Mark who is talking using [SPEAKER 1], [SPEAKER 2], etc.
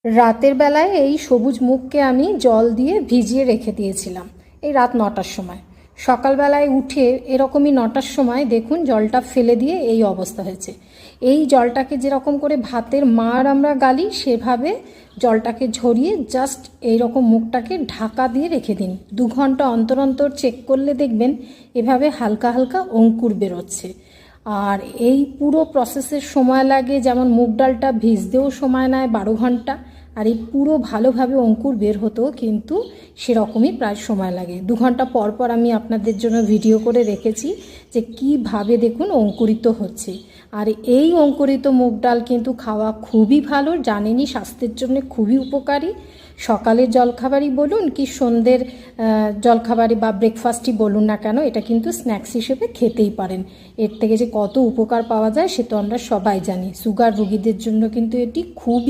[SPEAKER 1] রাতের বেলায় এই সবুজ মুগকে আমি জল দিয়ে ভিজিয়ে রেখে দিয়েছিলাম এই রাত 9টার সময়। সকালবেলায় উঠে এরকমই 9টার সময় দেখুন জলটা ফেলে দিয়ে এই অবস্থা হয়েছে। এই জলটাকে যেরকম করে ভাতের মাড় আমরা গালি সেভাবে জলটাকে ঝরিয়ে জাস্ট এইরকম মুখটাকে ঢাকা দিয়ে রেখে দিন। 2 ঘন্টা অন্তর অন্তর চেক করলে দেখবেন এভাবে হালকা হালকা অঙ্কুর বেরোচ্ছে। আর এই পুরো প্রসেসের সময় লাগে, যেমন মুগ ডালটা ভিজতেও সময় নেয় 12 ঘন্টা, আর এই পুরো ভালোভাবে অঙ্কুর বের হতেও কিন্তু সেরকমই প্রায় সময় লাগে। 2 ঘন্টা পর পর আমি আপনাদের জন্য ভিডিও করে রেখেছি যে কীভাবে দেখুন অঙ্কুরিত হচ্ছে। আর এই অঙ্কুরিত মুগ ডাল কিন্তু খাওয়া খুবই ভালো, জানেনই স্বাস্থ্যের জন্য খুবই উপকারী। সকালের জলখাবারই বলুন কি সন্ধ্যের জলখাবারই বা ব্রেকফাস্টই বলুন না কেন, এটা কিন্তু স্ন্যাক্স হিসেবে খেতেই পারেন। এর থেকে যে কত উপকার পাওয়া যায় সে তো আমরা সবাই জানি। সুগার রোগীদের জন্য কিন্তু এটি খুবই